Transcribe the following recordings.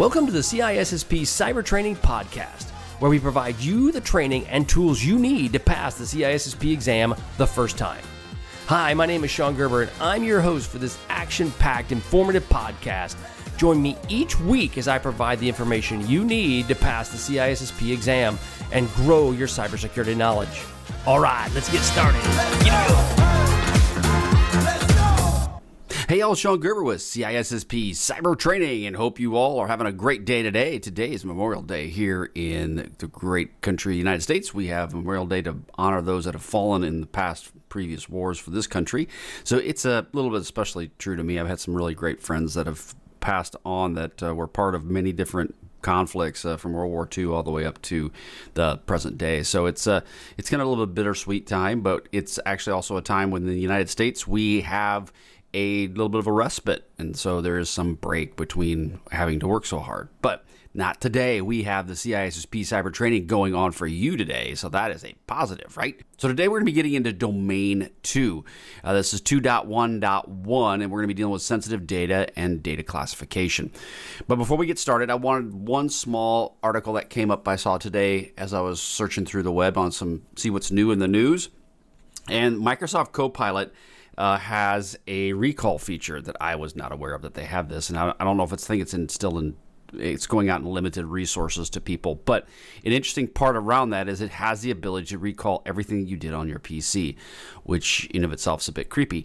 Welcome to the CISSP Cyber Training Podcast, where we provide you the training and tools you need to pass the CISSP exam the first time. Hi, my name is Sean Gerber, and I'm your host for this action-packed, informative podcast. Join me each week as I provide the information you need to pass the CISSP exam and grow your cybersecurity knowledge. All right, let's get started. Hey, y'all, Sean Gerber with CISSP Cyber Training, and hope you all are having a great day today. Today is Memorial Day here in the great country, United States. We have Memorial Day to honor those that have fallen in the past previous wars for this country. So it's a little bit especially true to me. I've had some really great friends that have passed on that were part of many different conflicts from World War II all the way up to the present day. So it's kind of a little bit bittersweet time, but it's actually also a time when in the United States we have a little bit of a respite, and so there is some break between having to work so hard. But not today. We have the CISSP Cyber Training going on for you today, so that is a positive, right? So today we're going to be getting into Domain 2. This is 2.1.1, and we're going to be dealing with sensitive data and data classification. But before we get started, I wanted one small article that came up I saw today as I was searching through the web on see what's new in the news. And Microsoft Copilot has a recall feature that I was not aware of that they have this, and I don't know if it's it's going out in limited resources to people. But an interesting part around that is it has the ability to recall everything you did on your PC, which in of itself is a bit creepy.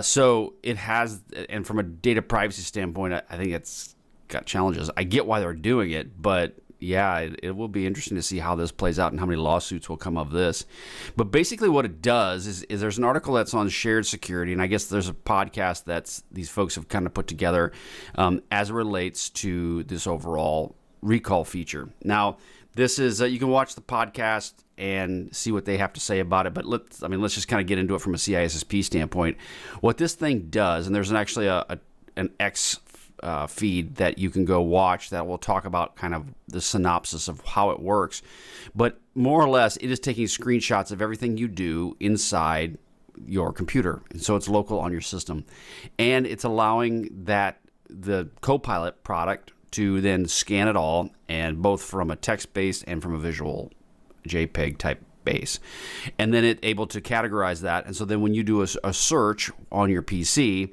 So it has, and from a data privacy standpoint, I think it's got challenges. I get why they're doing it, but yeah, it will be interesting to see how this plays out and how many lawsuits will come of this. But basically what it does is there's an article that's on shared security, and I guess there's a podcast that's these folks have kind of put together as it relates to this overall recall feature. Now, this is you can watch the podcast and see what they have to say about it, but let's just kind of get into it from a CISSP standpoint. What this thing does, and there's actually an X feed that you can go watch that will talk about kind of the synopsis of how it works. But more or less, it is taking screenshots of everything you do inside your computer. And so it's local on your system. And it's allowing the Copilot product to then scan it all, and both from a text-based and from a visual JPEG type base. And then it's able to categorize that. And so then when you do a search on your PC,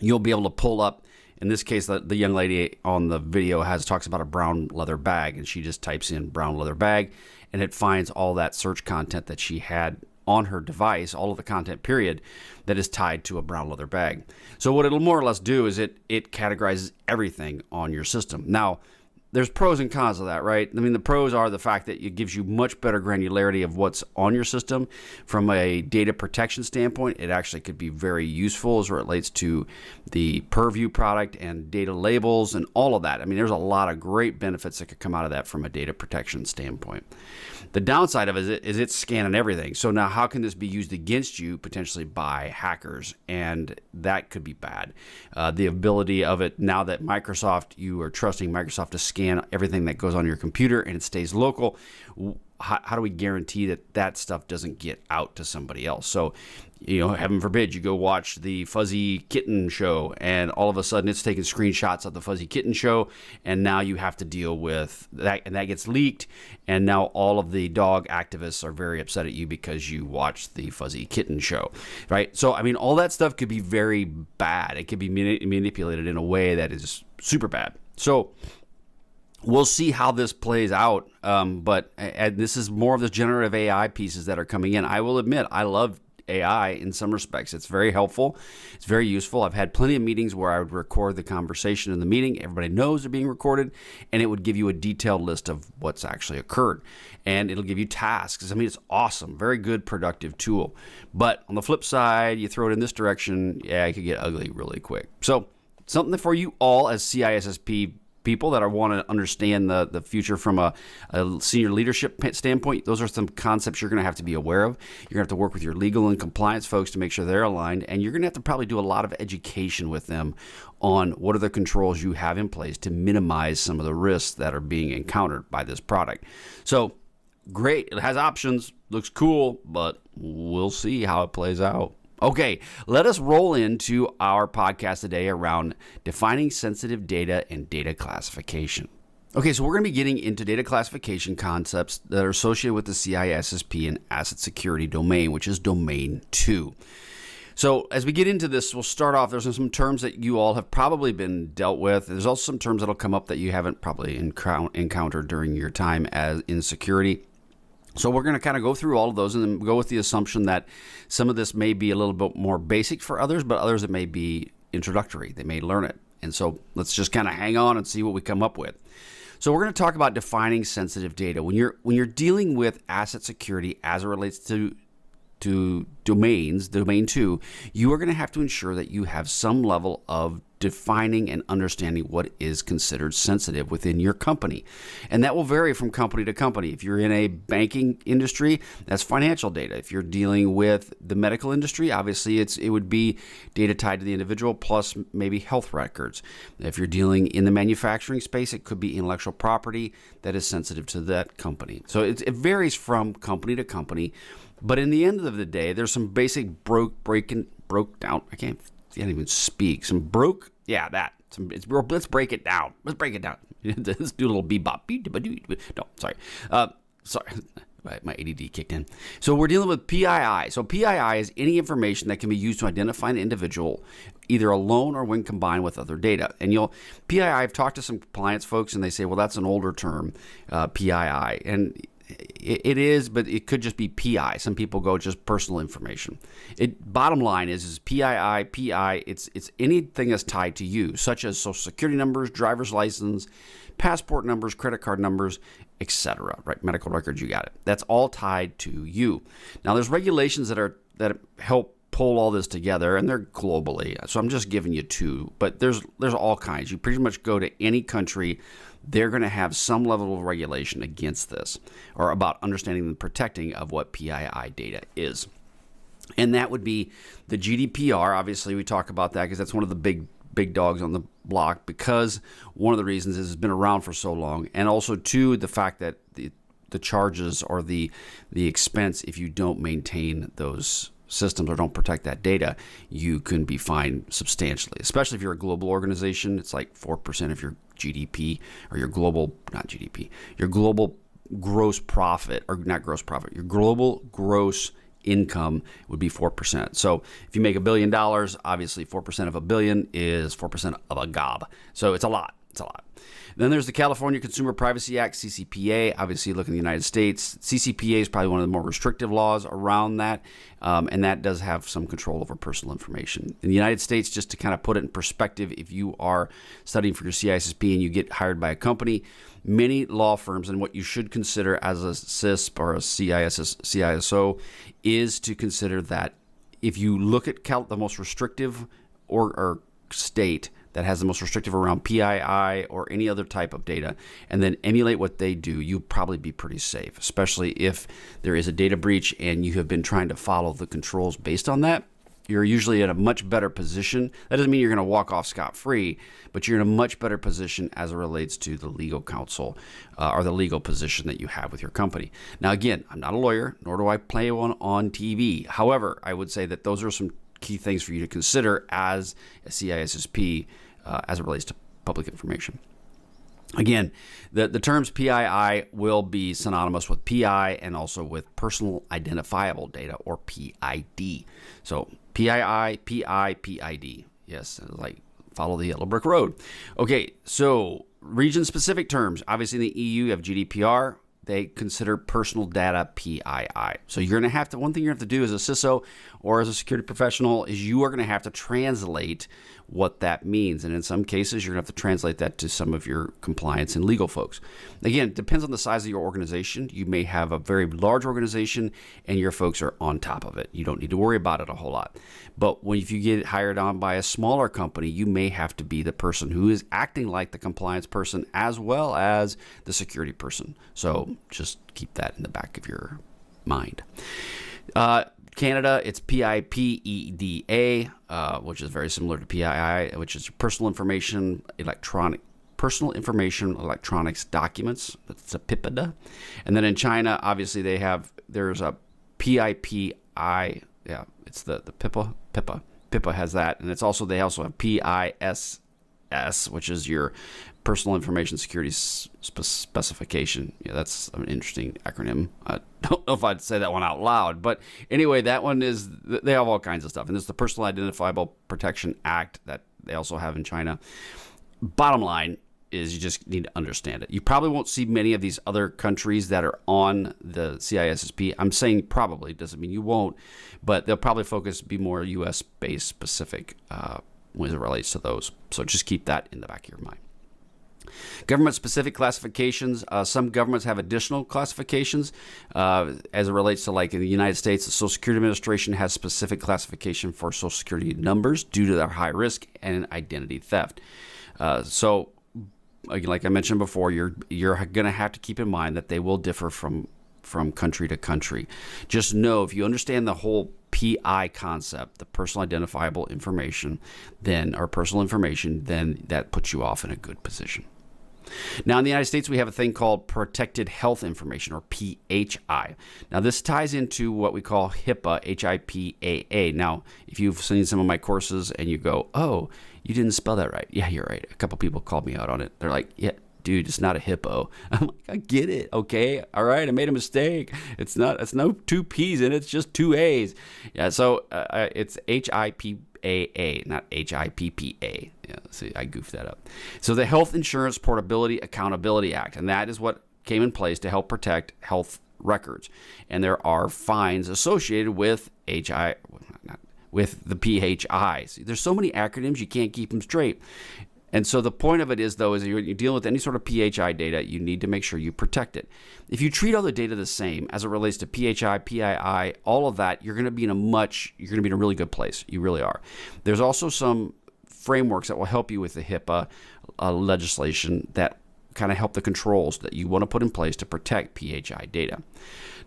you'll be able to pull up. In this case, the young lady on the video talks about a brown leather bag, and she just types in brown leather bag, and it finds all that search content that she had on her device, all of the content period, that is tied to a brown leather bag. So what it'll more or less do is it categorizes everything on your system. Now, there's pros and cons of that, right? I mean, the pros are the fact that it gives you much better granularity of what's on your system. From a data protection standpoint, it actually could be very useful as it relates to the Purview product and data labels and all of that. I mean, there's a lot of great benefits that could come out of that from a data protection standpoint. The downside of it is it's scanning everything. So now how can this be used against you potentially by hackers? And that could be bad. The ability of it, now that you are trusting Microsoft to scan everything that goes on your computer and it stays local, how do we guarantee that stuff doesn't get out to somebody else? So, heaven forbid you go watch the Fuzzy Kitten show and all of a sudden it's taking screenshots of the Fuzzy Kitten show, and now you have to deal with that, and that gets leaked, and now all of the dog activists are very upset at you because you watched the Fuzzy Kitten show, right? So, I mean, all that stuff could be very bad. It could be manipulated in a way that is super bad. So we'll see how this plays out, but this is more of the generative AI pieces that are coming in. I will admit, I love AI in some respects. It's very helpful. It's very useful. I've had plenty of meetings where I would record the conversation in the meeting. Everybody knows they're being recorded, and it would give you a detailed list of what's actually occurred, and it'll give you tasks. I mean, it's awesome. Very good, productive tool. But on the flip side, you throw it in this direction, it could get ugly really quick. So something for you all as CISSP people that want to understand the future from a senior leadership standpoint. Those are some concepts you're going to have to be aware of. You're going to have to work with your legal and compliance folks to make sure they're aligned, and you're going to have to probably do a lot of education with them on what are the controls you have in place to minimize some of the risks that are being encountered by this product. So great. It has options, looks cool, but we'll see how it plays out. Okay, let us roll into our podcast today around defining sensitive data and data classification. Okay, so we're going to be getting into data classification concepts that are associated with the CISSP and asset security domain, which is domain 2. So as we get into this, we'll start off, there's some terms that you all have probably been dealt with. There's also some terms that'll come up that you haven't probably encountered during your time as in security. So we're going to kind of go through all of those and then go with the assumption that some of this may be a little bit more basic for others, but others it may be introductory. They may learn it. And so let's just kind of hang on and see what we come up with. So we're going to talk about defining sensitive data. When you're dealing with asset security as it relates to domains, domain 2, you are going to have to ensure that you have some level of defining and understanding what is considered sensitive within your company. And that will vary from company to company. If you're in a banking industry, that's financial data. If you're dealing with the medical industry, obviously it would be data tied to the individual plus maybe health records. If you're dealing in the manufacturing space, it could be intellectual property that is sensitive to that company. So it varies from company to company. But in the end of the day, there's some basic broke down. I can't even speak. Let's break it down. Let's do a little bebop. No, sorry. Sorry. My ADD kicked in. So we're dealing with PII. So PII is any information that can be used to identify an individual either alone or when combined with other data. And PII, I've talked to some compliance folks and they say, well, that's an older term, PII. And it is, but it could just be PI. Some people go just personal information. Bottom line is PII, PI. It's anything that's tied to you, such as social security numbers, driver's license, passport numbers, credit card numbers, etc. Right? Medical records, you got it. That's all tied to you. Now, there's regulations that help pull all this together, and they're globally. So I'm just giving you two, but there's all kinds. You pretty much go to any country, they're going to have some level of regulation against this or about understanding and protecting of what PII data is. And that would be the GDPR. Obviously, we talk about that because that's one of the big dogs on the block, because one of the reasons is it's been around for so long, and also two, the fact that the charges or the expense, if you don't maintain those systems or don't protect that data, you can be fined substantially, especially if you're a global organization. It's like 4% of your GDP or your global gross profit, or not gross profit, your global gross income would be 4%. So if you make $1 billion, obviously 4% of $1 billion is 4% of a gob. So it's a lot. Then there's the California Consumer Privacy Act, CCPA. Obviously, you look in the United States, CCPA is probably one of the more restrictive laws around that, and that does have some control over personal information. In the United States, just to kind of put it in perspective, if you are studying for your CISSP and you get hired by a company, many law firms, and what you should consider as a CISSP or a CISO is to consider that if you look at the most restrictive or state that has the most restrictive around PII or any other type of data, and then emulate what they do, you'll probably be pretty safe, especially if there is a data breach and you have been trying to follow the controls based on that. You're usually in a much better position. That doesn't mean you're going to walk off scot-free, but you're in a much better position as it relates to the legal counsel or the legal position that you have with your company. Now, again, I'm not a lawyer, nor do I play one on TV. However, I would say that those are some key things for you to consider as a CISSP as it relates to public information. Again, the terms PII will be synonymous with PI and also with personal identifiable data, or PID. So PII, PI, PID. Yes, like follow the yellow brick road. Okay, so region-specific terms. Obviously, in the EU, you have GDPR. They consider personal data PII. So you're going to have to, one thing you have to do as a CISO or as a security professional is you are going to have to translate what that means. And in some cases, you're going to have to translate that to some of your compliance and legal folks. Again, it depends on the size of your organization. You may have a very large organization and your folks are on top of it. You don't need to worry about it a whole lot. But if you get hired on by a smaller company, you may have to be the person who is acting like the compliance person as well as the security person. So just keep that in the back of your mind. Canada, it's PIPEDA, which is very similar to PII, which is personal information electronics documents. That's a PIPEDA. And then in China, obviously there's a PIPI. Yeah, it's the PIPA. PIPA. PIPA has that, and they also have PISS, which is your Personal Information Security Specification. Yeah, that's an interesting acronym. I don't know if I'd say that one out loud, but anyway, that one they have all kinds of stuff. And there's the Personal Identifiable Protection Act that they also have in China. Bottom line is you just need to understand it. You probably won't see many of these other countries that are on the CISSP. I'm saying probably, doesn't mean you won't, but they'll probably be more U.S.-based specific when it relates to those. So just keep that in the back of your mind. Government-specific classifications. Some governments have additional classifications as it relates to, like in the United States, the Social Security Administration has specific classification for Social Security numbers due to their high risk and identity theft. So, like I mentioned before, you're going to have to keep in mind that they will differ from country to country. Just know, if you understand the whole PI concept, the personal identifiable information, then that puts you off in a good position. Now, in the United States, we have a thing called Protected Health Information, or PHI. Now, this ties into what we call HIPAA, HIPAA. Now, if you've seen some of my courses and you go, oh, you didn't spell that right. Yeah, you're right. A couple people called me out on it. They're like, yeah, dude, it's not a hippo. I'm like, I get it. Okay. All right. I made a mistake. It's no two P's in it. It's just two A's. Yeah. So it's HIPAA, not HIPPA. Yeah. See, I goofed that up. So the Health Insurance Portability Accountability Act, and that is what came in place to help protect health records. And there are fines associated with with the PHI. See, there's so many acronyms, you can't keep them straight. And so the point of it is, though, is you're dealing with any sort of PHI data, you need to make sure you protect it. If you treat all the data the same as it relates to PHI, PII, all of that, you're going to be in a really good place. You really are. There's also some frameworks that will help you with the HIPAA legislation that kind of help the controls that you want to put in place to protect PHI data.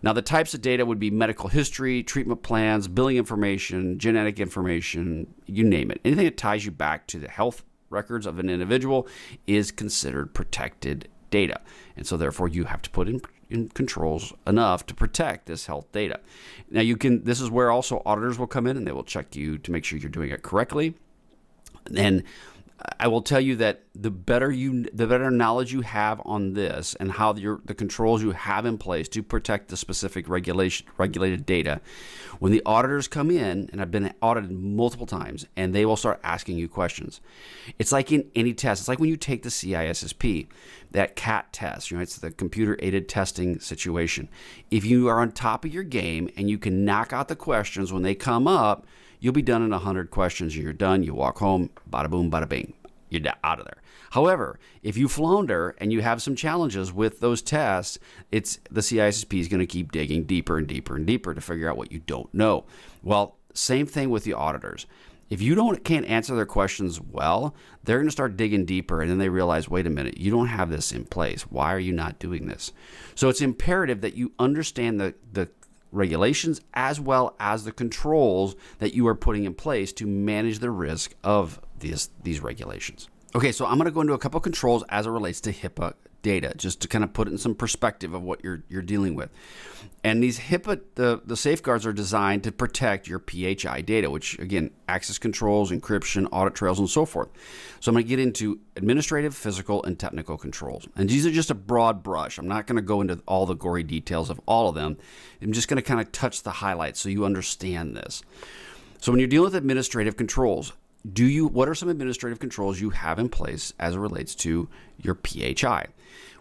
Now, the types of data would be medical history, treatment plans, billing information, genetic information, you name it. Anything that ties you back to the health records of an individual is considered protected data. And so therefore you have to put in controls enough to protect this health data. Now this is where also auditors will come in, and they will check you to make sure you're doing it correctly. And I will tell you that the better knowledge you have on this and how the controls you have in place to protect the specific regulated data, when the auditors come in, and I've been audited multiple times, and they will start asking you questions. It's like in any test. It's like when you take the CISSP, that CAT test. It's the computer-aided testing situation. If you are on top of your game and you can knock out the questions when they come up, you'll be done in 100 questions, and you're done. You walk home, bada boom, bada bing. You're out of there. However, if you flounder and you have some challenges with those tests, the CISSP is going to keep digging deeper and deeper and deeper to figure out what you don't know. Well, same thing with the auditors. If you can't answer their questions well, they're going to start digging deeper, and then they realize, wait a minute, you don't have this in place. Why are you not doing this? So it's imperative that you understand the regulations as well as the controls that you are putting in place to manage the risk of these regulations. Okay, so I'm going to go into a couple of controls as it relates to HIPAA data, just to kind of put it in some perspective of what you're dealing with. And these HIPAA, the safeguards are designed to protect your PHI data, which again, access controls, encryption, audit trails, and so forth. So I'm going to get into administrative, physical, and technical controls. And these are just a broad brush. I'm not going to go into all the gory details of all of them. I'm just going to kind of touch the highlights so you understand this. So when you're dealing with administrative controls, what are some administrative controls you have in place as it relates to your PHI?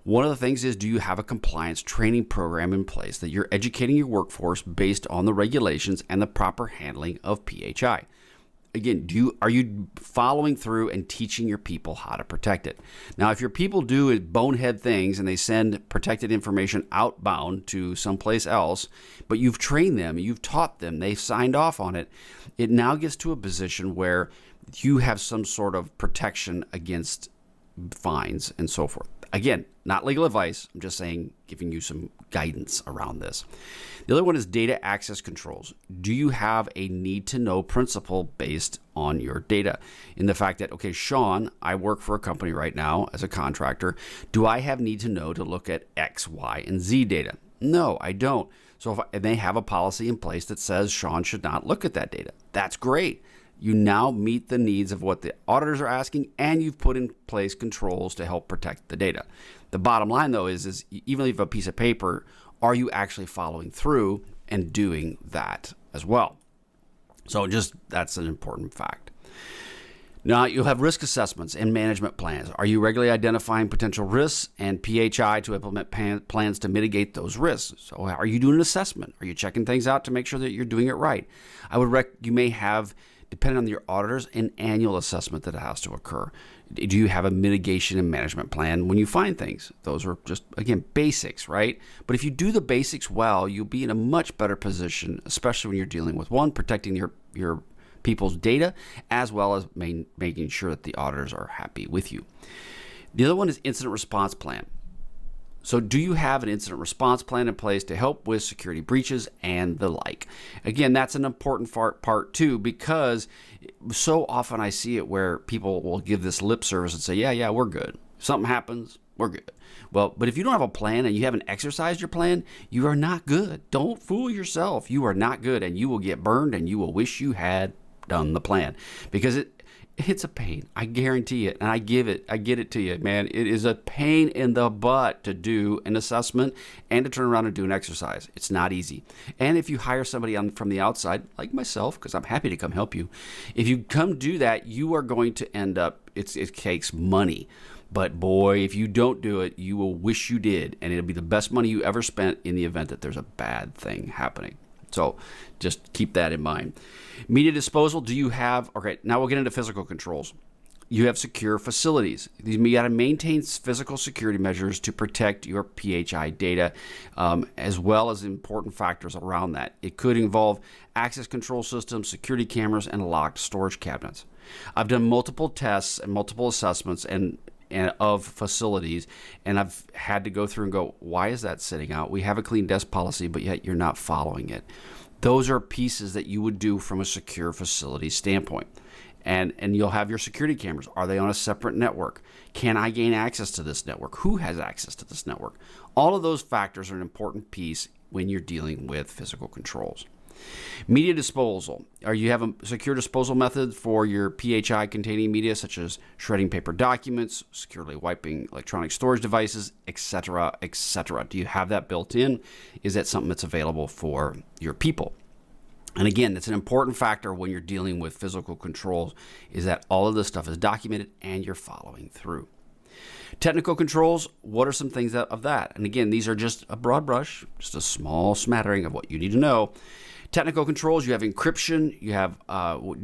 One of the things is, do you have a compliance training program in place that you're educating your workforce based on the regulations and the proper handling of PHI? Again, are you following through and teaching your people how to protect it? Now, if your people do bonehead things and they send protected information outbound to someplace else, but you've trained them, you've taught them, they've signed off on it, it now gets to a position where you have some sort of protection against fines and so forth. Again, not legal advice. I'm just saying, giving you some guidance around this. The other one is data access controls. Do you have a need-to-know principle based on your data? In the fact that, okay, Sean, I work for a company right now as a contractor. Do I have need-to-know to look at X, Y, and Z data? No, I don't. And they have a policy in place that says Sean should not look at that data. That's great. You now meet the needs of what the auditors are asking, and you've put in place controls to help protect the data. The bottom line, though, is even if you have a piece of paper, are you actually following through and doing that as well? So that's an important fact. Now, you'll have risk assessments and management plans. Are you regularly identifying potential risks and PHI to implement plans to mitigate those risks? So are you doing an assessment? Are you checking things out to make sure that you're doing it right? You may have, depending on your auditors, an annual assessment that has to occur. Do you have a mitigation and management plan when you find things? Those are just, again, basics, right? But if you do the basics well, you'll be in a much better position, especially when you're dealing with, one, protecting your people's data, as well as making sure that the auditors are happy with you. The other one is incident response plan. So do you have an incident response plan in place to help with security breaches and the like? Again, that's an important part too, because so often I see it where people will give this lip service and say, yeah, we're good. If something happens, we're good. Well, but if you don't have a plan and you haven't exercised your plan, you are not good. Don't fool yourself. You are not good, and you will get burned, and you will wish you had done the plan, because it's a pain. I guarantee it, and I get it to you, man. It is a pain in the butt to do an assessment and to turn around and do an exercise. It's not easy. And if you hire somebody from the outside, like myself, because I'm happy to come help you, if you come do that, you are going to end up, it takes money. But boy, if you don't do it, you will wish you did, and it'll be the best money you ever spent in the event that there's a bad thing happening. So just keep that in mind. Media disposal, okay, now we'll get into physical controls. You have secure facilities. You got to maintain physical security measures to protect your PHI data, as well as important factors around that. It could involve access control systems, security cameras, and locked storage cabinets. I've done multiple tests and multiple assessments and of facilities, and I've had to go through and go, why is that sitting out? We have a clean desk policy, but yet you're not following it. Those are pieces that you would do from a secure facility standpoint. And you'll have your security cameras. Are they on a separate network? Can I gain access to this network? Who has access to this network? All of those factors are an important piece when you're dealing with physical controls. Media disposal. You have a secure disposal method for your PHI containing media, such as shredding paper documents, securely wiping electronic storage devices, etc., etc. Do you have that built in? Is that something that's available for your people? And again, that's an important factor when you're dealing with physical controls, is that all of this stuff is documented and you're following through. Technical controls, what are some things of that? And again, these are just a broad brush, just a small smattering of what you need to know. Technical controls, you have encryption.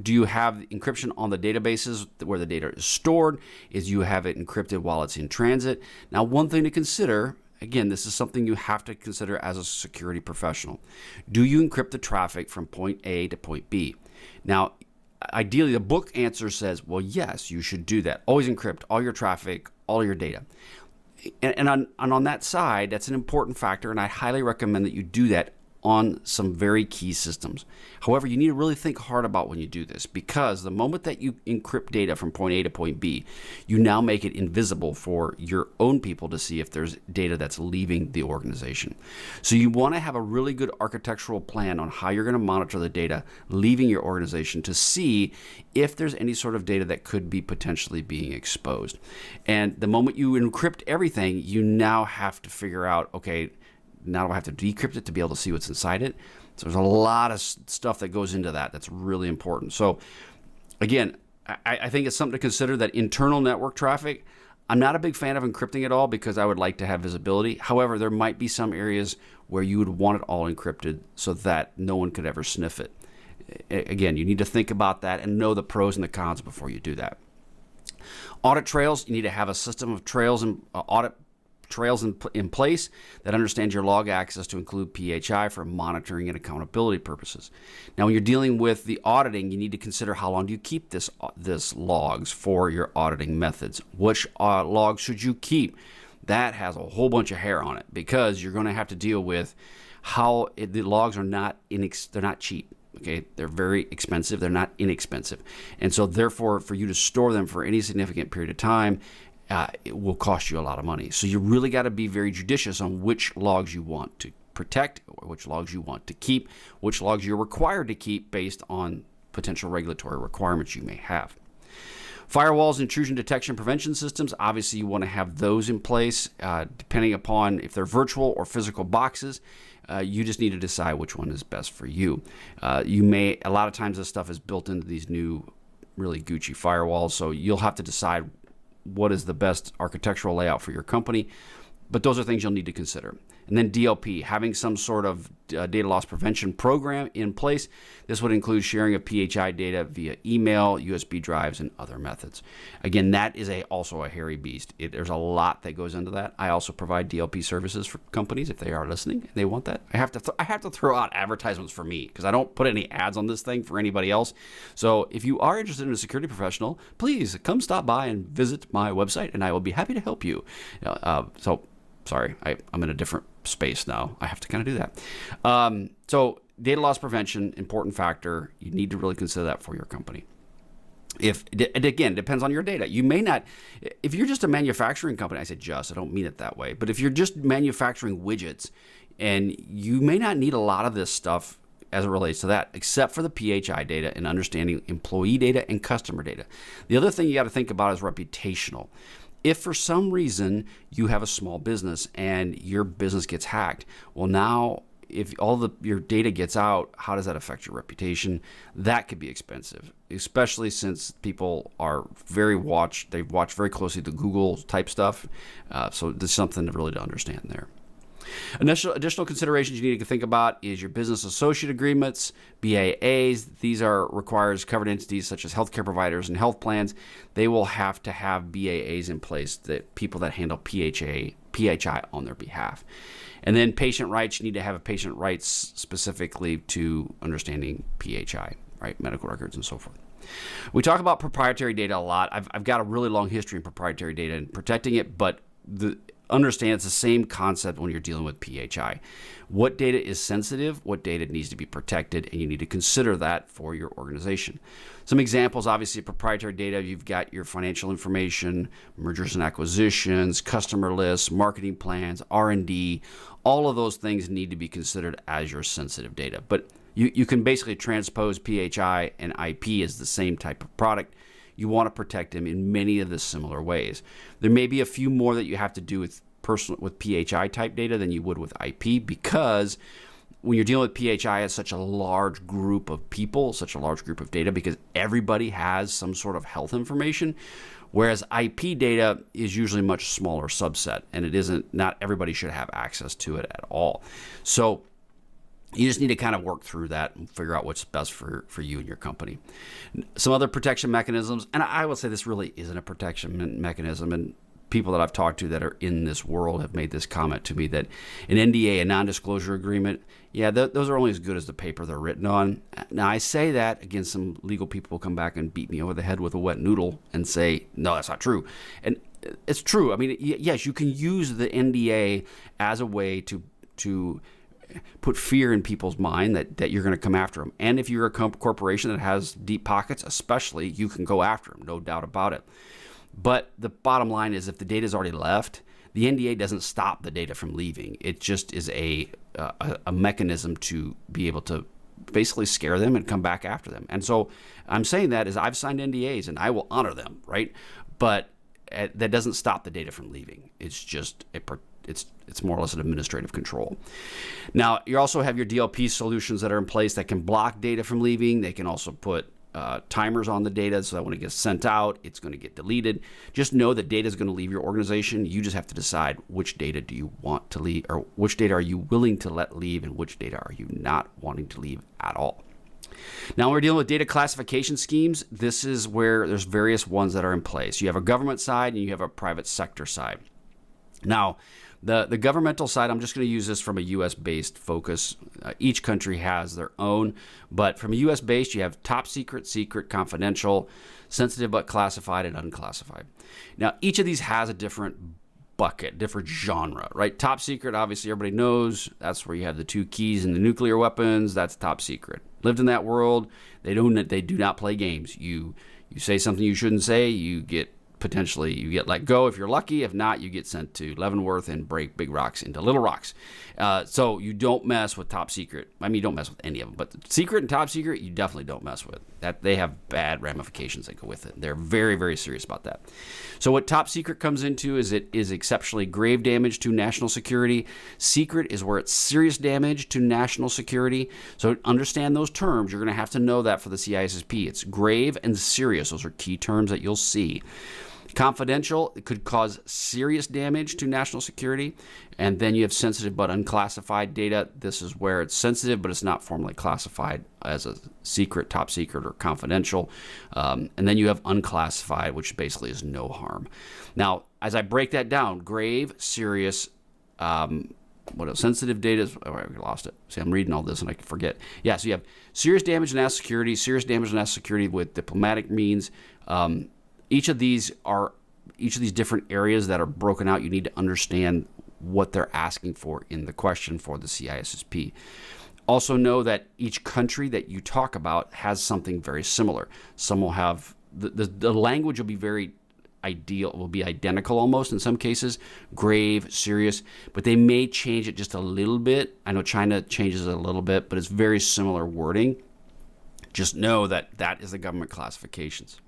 Do you have encryption on the databases where the data is stored? Is you have it encrypted while it's in transit? Now, one thing to consider, again, this is something you have to consider as a security professional. Do you encrypt the traffic from point A to point B? Now, ideally, the book answer says, well, yes, you should do that. Always encrypt all your traffic, all your data. And on that side, that's an important factor, and I highly recommend that you do that on some very key systems. However, you need to really think hard about when you do this, because the moment that you encrypt data from point A to point B, you now make it invisible for your own people to see if there's data that's leaving the organization. So you want to have a really good architectural plan on how you're going to monitor the data leaving your organization to see if there's any sort of data that could be potentially being exposed. And the moment you encrypt everything, you now have to figure out, okay, now I have to decrypt it to be able to see what's inside it. So there's a lot of stuff that goes into that that's really important. So again, I think it's something to consider, that internal network traffic. I'm not a big fan of encrypting it all because I would like to have visibility. However, there might be some areas where you would want it all encrypted so that no one could ever sniff it. Again, you need to think about that and know the pros and the cons before you do that. Audit trails, you need to have a system of trails and audit trails in place that understands your log access to include PHI for monitoring and accountability purposes. Now, when you're dealing with the auditing, you need to consider how long do you keep this logs for your auditing methods. Which logs should you keep? That has a whole bunch of hair on it, because you're going to have to deal with how the logs are they're not cheap. Okay, they're very expensive. They're not inexpensive, and so therefore, for you to store them for any significant period of time, it will cost you a lot of money. So you really got to be very judicious on which logs you want to protect, or which logs you want to keep, which logs you're required to keep based on potential regulatory requirements you may have. Firewalls, intrusion detection prevention systems, obviously you want to have those in place depending upon if they're virtual or physical boxes. You just need to decide which one is best for you. A lot of times this stuff is built into these new really Gucci firewalls, so you'll have to decide what is the best architectural layout for your company, but those are things you'll need to consider. And then DLP, having some sort of data loss prevention program in place. This would include sharing of PHI data via email, USB drives, and other methods. Again, that is also a hairy beast. There's a lot that goes into that. I also provide DLP services for companies if they are listening and they want that. I have to throw out advertisements for me because I don't put any ads on this thing for anybody else. So if you are interested in a security professional, please come stop by and visit my website, and I will be happy to help you. Sorry, I'm in a different space now. I have to kind of do that. So data loss prevention, important factor. You need to really consider that for your company. It again depends on your data. You may not, if you're just a manufacturing company, I don't mean it that way, but if you're just manufacturing widgets, and you may not need a lot of this stuff as it relates to that, except for the PHI data and understanding employee data and customer data. The other thing you got to think about is reputational. If for some reason you have a small business and your business gets hacked, well, now if your data gets out, how does that affect your reputation? That could be expensive, especially since people are they watch very closely the Google type stuff. So there's something to understand there. Additional considerations you need to think about is your business associate agreements, BAAs. These requires covered entities such as healthcare providers and health plans. They will have to have BAAs in place, that people that handle PHI on their behalf. And then patient rights, you need to have a patient rights specifically to understanding PHI, right? Medical records and so forth. We talk about proprietary data a lot. I've got a really long history in proprietary data and protecting it, but understand it's the same concept when you're dealing with PHI. What data is sensitive, what data needs to be protected, and you need to consider that for your organization. Some examples, obviously, proprietary data, you've got your financial information, mergers and acquisitions, customer lists, marketing plans, R&D. All of those things need to be considered as your sensitive data. But you can basically transpose PHI and IP as the same type of product. You want to protect them in many of the similar ways. There may be a few more that you have to do with PHI type data than you would with IP, because when you're dealing with PHI, it's such a large group of people, such a large group of data, because everybody has some sort of health information, whereas IP data is usually a much smaller subset, and not everybody should have access to it at all. So you just need to kind of work through that and figure out what's best for you and your company. Some other protection mechanisms, and I would say this really isn't a protection mechanism, and people that I've talked to that are in this world have made this comment to me, that an NDA, a non-disclosure agreement, those are only as good as the paper they're written on. Now, I say that, again, some legal people will come back and beat me over the head with a wet noodle and say, no, that's not true. And it's true. I mean, yes, you can use the NDA as a way to put fear in people's mind that you're going to come after them. And if you're a corporation that has deep pockets, especially, you can go after them, no doubt about it. But the bottom line is, if the data is already left, the NDA doesn't stop the data from leaving. It just is a mechanism to be able to basically scare them and come back after them. And so I'm saying that is, I've signed NDAs and I will honor them, right? But that doesn't stop the data from leaving. It's just it's more or less an administrative control. Now, you also have your DLP solutions that are in place that can block data from leaving. They can also put timers on the data so that when it gets sent out, it's going to get deleted. Just know that data is going to leave your organization. You just have to decide which data do you want to leave, or which data are you willing to let leave, and which data are you not wanting to leave at all. Now, when we're dealing with data classification schemes, this is where there's various ones that are in place. You have a government side and you have a private sector side. Now, the governmental side, I'm just going to use this from a U.S.-based focus. Each country has their own, but from a U.S.-based, you have top secret, secret, confidential, sensitive but classified, and unclassified. Now, each of these has a different bucket, different genre, right? Top secret, obviously, everybody knows. That's where you have the two keys in the nuclear weapons. That's top secret. Lived in that world. They do not play games. You say something you shouldn't say, you get potentially you get let go if you're lucky. If not, you get sent to Leavenworth and break big rocks into little rocks. So you don't mess with top secret. I mean, you don't mess with any of them, but the secret and top secret, you definitely don't mess with. That they have bad ramifications that go with it. They're very, very serious about that. So what top secret comes into is it is exceptionally grave damage to national security. Secret is where it's serious damage to national security. So understand those terms. You're going to have to know that for the CISSP. It's grave and serious. Those are key terms that you'll see. Confidential, it could cause serious damage to national security. And then you have sensitive but unclassified data. This is where it's sensitive, but it's not formally classified as a secret, top secret, or confidential. And then you have unclassified, which basically is no harm. Now, as I break that down, grave, serious, what else? Sensitive data is, oh, I lost it. See, I'm reading all this and I can forget. Yeah, so you have serious damage to national security, serious damage to national security with diplomatic means. Each of these different areas that are broken out, you need to understand what they're asking for in the question for the CISSP. Also know that each country that you talk about has something very similar. Some will have, the language will be very ideal, will be identical almost in some cases, grave, serious, but they may change it just a little bit. I know China changes it a little bit, but it's very similar wording. Just know that that is the government classifications.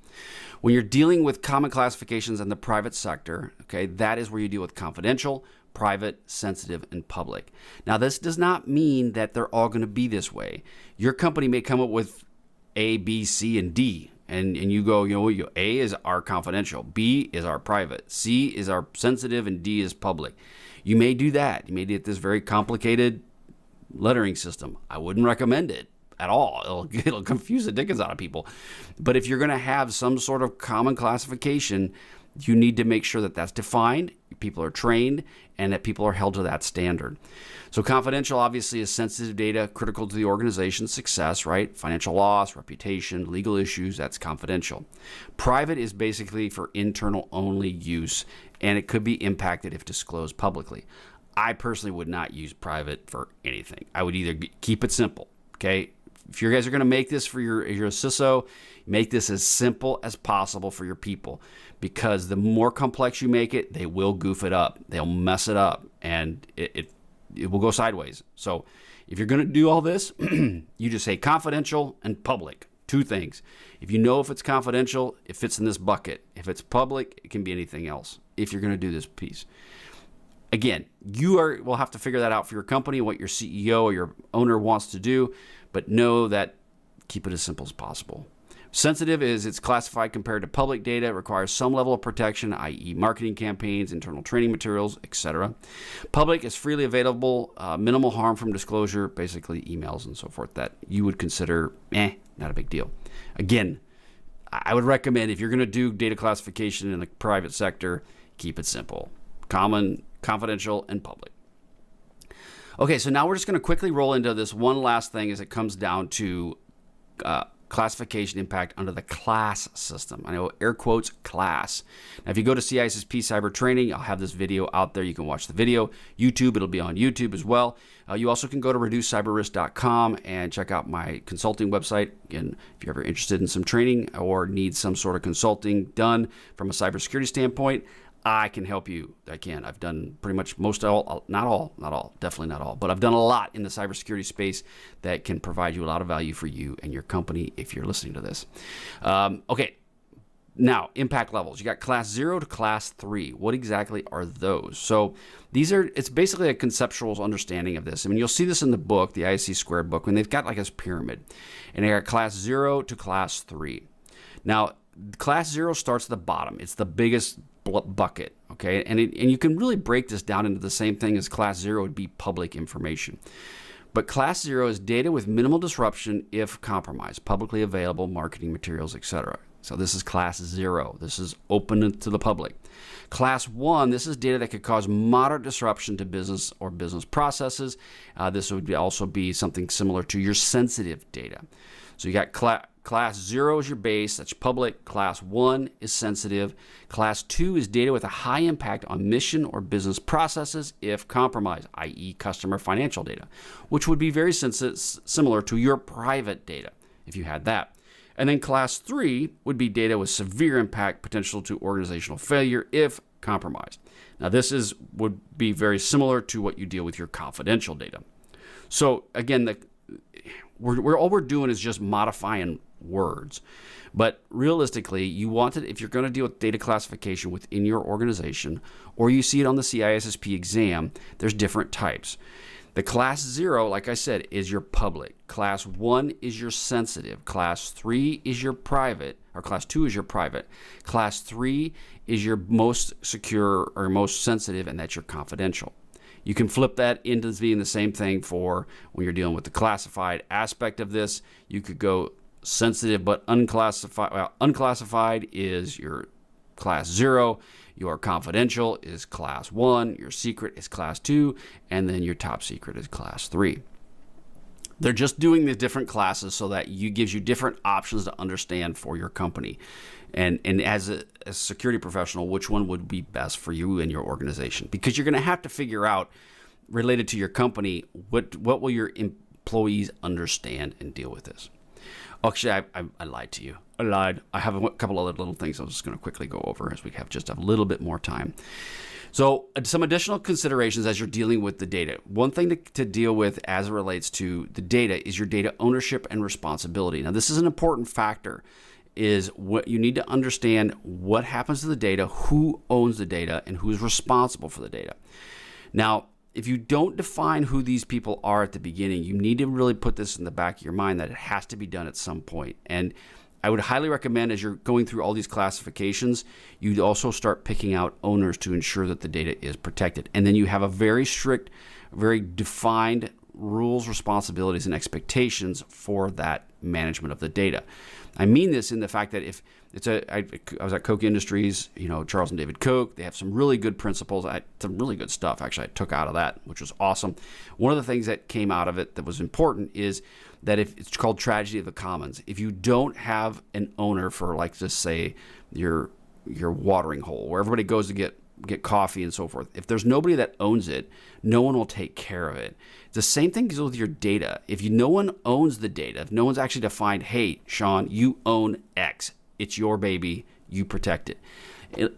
When you're dealing with common classifications in the private sector, okay, that is where you deal with confidential, private, sensitive, and public. Now, this does not mean that they're all going to be this way. Your company may come up with A, B, C, and D, and you go, A is our confidential, B is our private, C is our sensitive, and D is public. You may do that. You may get this very complicated lettering system. I wouldn't recommend it at all. It'll confuse the dickens out of people. But if you're going to have some sort of common classification, you need to make sure that that's defined, people are trained, and that people are held to that standard. So confidential obviously is sensitive data critical to the organization's success, right? Financial loss, reputation, legal issues, that's confidential. Private is basically for internal only use, and it could be impacted if disclosed publicly. I personally would not use private for anything. I would either keep it simple, okay? If you guys are going to make this for your CISO, make this as simple as possible for your people, because the more complex you make it, they will goof it up. They'll mess it up, and it will go sideways. So if you're going to do all this, you just say confidential and public. Two things. If you know if it's confidential, it fits in this bucket. If it's public, it can be anything else if you're going to do this piece. Again, will have to figure that out for your company, what your CEO or your owner wants to do, but know that keep it as simple as possible. Sensitive is it's classified compared to public data. It requires some level of protection, i.e. marketing campaigns, internal training materials, etc. Public is freely available, minimal harm from disclosure, basically emails and so forth that you would consider, not a big deal. Again, I would recommend if you're going to do data classification in the private sector, keep it simple. Common, confidential, and public. Okay, so now we're just going to quickly roll into this one last thing as it comes down to classification impact under the class system. I know air quotes class. Now, if you go to CISSP Cyber Training, I'll have this video out there. You can watch the video. YouTube, it'll be on YouTube as well. You also can go to reducecyberrisk.com and check out my consulting website. Again, if you're ever interested in some training or need some sort of consulting done from a cybersecurity standpoint, I can help you. I can. I've done pretty much not all, definitely not all, but I've done a lot in the cybersecurity space that can provide you a lot of value for you and your company if you're listening to this. Okay, now impact levels. You got class 0 to class 3. What exactly are those? So it's basically a conceptual understanding of this. I mean, you'll see this in the book, the ISC squared book, when they've got like this pyramid, and they got class 0 to class 3. Now, class 0 starts at the bottom. It's the biggest bucket, okay? And you can really break this down into the same thing as class 0 would be public information. But class 0 is data with minimal disruption if compromised, publicly available marketing materials, etc. So this is class 0. This is open to the public. Class 1, this is data that could cause moderate disruption to business or business processes. This would also be something similar to your sensitive data. So you got Class 0 is your base, that's public. Class 1 is sensitive. Class 2 is data with a high impact on mission or business processes if compromised, i.e. customer financial data, which would be very similar to your private data if you had that. And then class 3 would be data with severe impact potential to organizational failure if compromised. Now this would be very similar to what you deal with your confidential data. So again, all we're doing is just modifying words. But realistically, you want it, if you're going to deal with data classification within your organization, or you see it on the CISSP exam, there's different types. The class 0, like I said, is your public. Class 1 is your sensitive. Class 3 is your private, or class 2 is your private. Class 3 is your most secure or most sensitive, and that's your confidential. You can flip that into being the same thing for when you're dealing with the classified aspect of this. You could go sensitive but unclassified. Well, unclassified is your class 0. Your confidential is class 1, your secret is class 2, and then your top secret is class 3. They're just doing the different classes so that gives you different options to understand for your company. And as a security professional, which one would be best for you and your organization? Because you're going to have to figure out, related to your company, what will your employees understand and deal with this. Actually, I lied to you. I lied. I have a couple other little things I'm just going to quickly go over as we have just a little bit more time. So some additional considerations as you're dealing with the data. One thing to deal with as it relates to the data is your data ownership and responsibility. Now, this is an important factor, is what you need to understand what happens to the data, who owns the data, and who's responsible for the data. Now, if you don't define who these people are at the beginning, you need to really put this in the back of your mind that it has to be done at some point. And I would highly recommend, as you're going through all these classifications, you'd also start picking out owners to ensure that the data is protected. And then you have a very strict, very defined rules, responsibilities, and expectations for that management of the data. I mean this in the fact that if it's I was at Koch Industries, Charles and David Koch, they have some really good principles, some really good stuff actually I took out of that, which was awesome. One of the things that came out of it that was important is that if it's called tragedy of the commons, if you don't have an owner for, like, just say your watering hole where everybody goes to get coffee and so forth, if there's nobody that owns it, no one will take care of it. The same thing goes with your data. If no one owns the data, if no one's actually defined, hey, Sean, you own X, it's your baby, you protect it.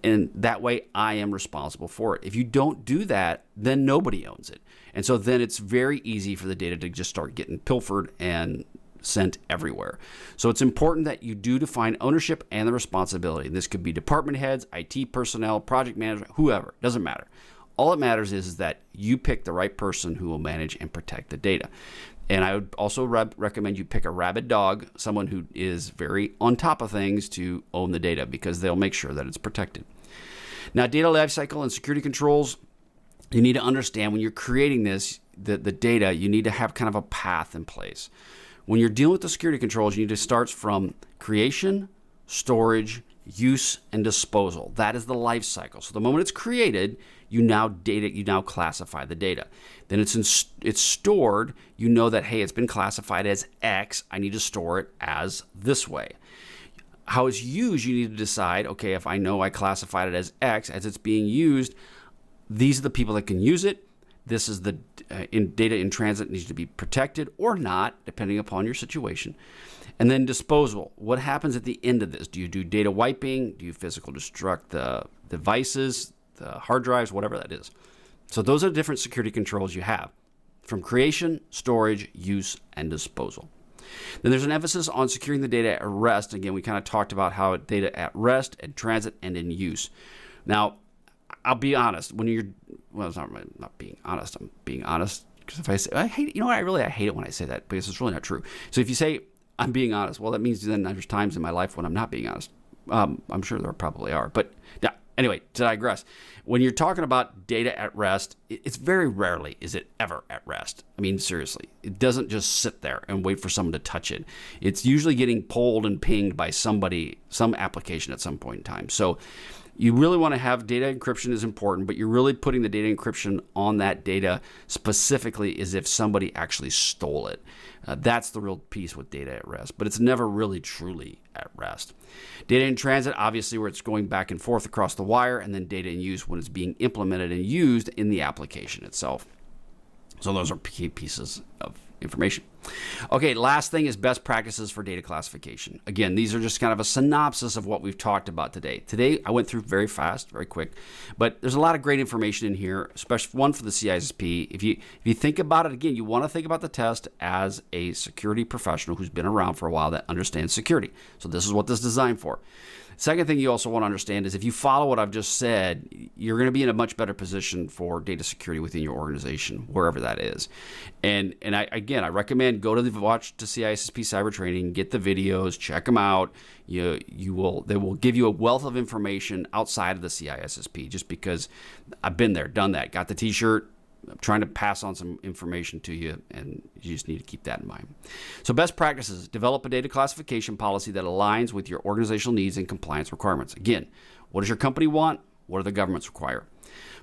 And that way I am responsible for it. If you don't do that, then nobody owns it. And so then it's very easy for the data to just start getting pilfered and sent everywhere. So it's important that you do define ownership and the responsibility. And this could be department heads, IT personnel, project management, whoever, doesn't matter. All it matters is that you pick the right person who will manage and protect the data. And I would also recommend you pick a rabid dog, someone who is very on top of things to own the data, because they'll make sure that it's protected. Now, data lifecycle and security controls, you need to understand when you're creating this, the data, you need to have kind of a path in place. When you're dealing with the security controls, you need to start from creation, storage, use, and disposal. That is the life cycle. So the moment it's created, you now classify the data. Then it's stored. You know that, hey, it's been classified as X. I need to store it as this way. How it's used, you need to decide, okay, if I know I classified it as X, as it's being used, these are the people that can use it. This is the data in transit needs to be protected or not, depending upon your situation. And then disposal. What happens at the end of this? Do you do data wiping? Do you physical destruct the devices, the hard drives, whatever that is? So those are different security controls you have from creation, storage, use, and disposal. Then there's an emphasis on securing the data at rest. Again, we kind of talked about how data at rest, at transit, and in use. Now, I'll be honest. It's not being honest. I'm being honest, because if I say, I hate it when I say that, because it's really not true. So if you say I'm being honest, well, that means then there's times in my life when I'm not being honest. I'm sure there probably are, but yeah. Anyway, to digress, when you're talking about data at rest, it's very rarely is it ever at rest. I mean, seriously, it doesn't just sit there and wait for someone to touch it. It's usually getting pulled and pinged by somebody, some application at some point in time. So you really want to have data encryption is important, but you're really putting the data encryption on that data specifically as if somebody actually stole it. That's the real piece with data at rest, but it's never really truly at rest. Data in transit, obviously, where it's going back and forth across the wire, and then data in use when it's being implemented and used in the application itself. So those are key pieces of information. Okay, last thing is best practices for data classification. Again, these are just kind of a synopsis of what we've talked about today. Today, I went through very fast, very quick, but there's a lot of great information in here, especially one for the CISSP. If you think about it, again, you want to think about the test as a security professional who's been around for a while that understands security. So this is what this is designed for. Second thing you also want to understand is if you follow what I've just said, you're going to be in a much better position for data security within your organization, wherever that is. And I recommend go to watch the CISSP cyber training, get the videos, check them out. They will give you a wealth of information outside of the CISSP, just because I've been there, done that, got the T-shirt. I'm trying to pass on some information to you, and you just need to keep that in mind. So best practices: develop a data classification policy that aligns with your organizational needs and compliance requirements. Again, what does your company want? What do the governments require?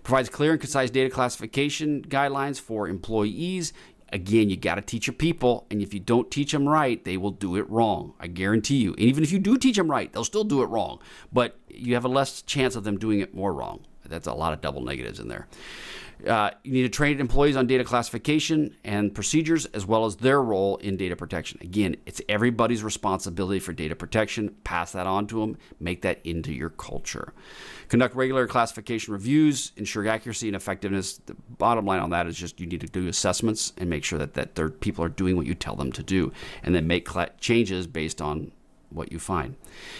Provides clear and concise data classification guidelines for employees. Again, you got to teach your people, and if you don't teach them right, they will do it wrong. I guarantee you. And even if you do teach them right, they'll still do it wrong, but you have a less chance of them doing it more wrong. That's a lot of double negatives in there. You need to train employees on data classification and procedures, as well as their role in data protection. Again, it's everybody's responsibility for data protection. Pass that on to them. Make that into your culture. Conduct regular classification reviews. Ensure accuracy and effectiveness. The bottom line on that is just you need to do assessments and make sure that their people are doing what you tell them to do, and then make changes based on what you find.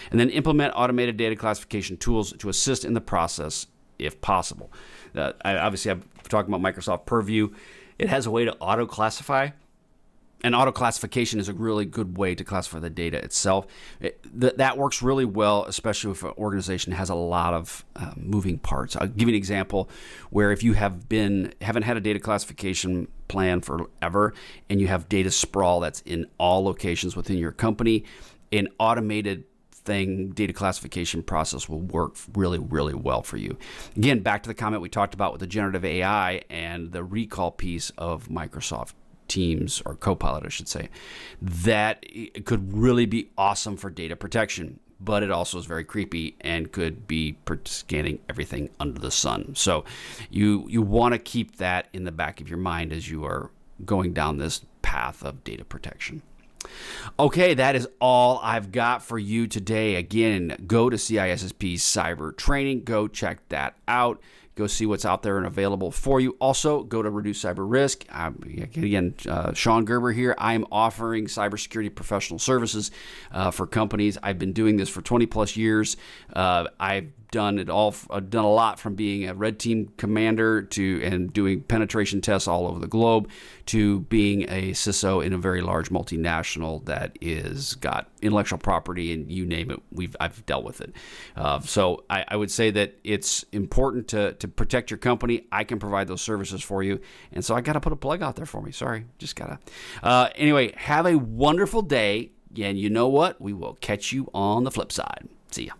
And then implement automated data classification tools to assist in the process if possible. I'm talking about Microsoft Purview. It has a way to auto-classify, and auto-classification is a really good way to classify the data itself. That works really well, especially if an organization has a lot of moving parts. I'll give you an example where if you haven't had a data classification plan forever, and you have data sprawl that's in all locations within your company, an automated data classification process will work really, really well for you. Again, back to the comment we talked about with the generative AI and the recall piece of Microsoft Teams, or Copilot, I should say, that it could really be awesome for data protection, but it also is very creepy and could be scanning everything under the sun. So you want to keep that in the back of your mind as you are going down this path of data protection. Okay, that is all I've got for you today. Again, go to CISSP Cyber Training. Go check that out. Go see what's out there and available for you. Also, go to Reduce Cyber Risk. Again, Sean Gerber here. I'm offering cybersecurity professional services for companies. I've been doing this for 20 plus years. I've done it all. I've done a lot, from being a red team commander and doing penetration tests all over the globe, to being a CISO in a very large multinational that is got intellectual property, and you name it, I've dealt with it. So I would say that it's important to protect your company. I can provide those services for you, and so I got to put a plug out there for me. Sorry, just gotta. Anyway, have a wonderful day, and you know what? We will catch you on the flip side. See ya.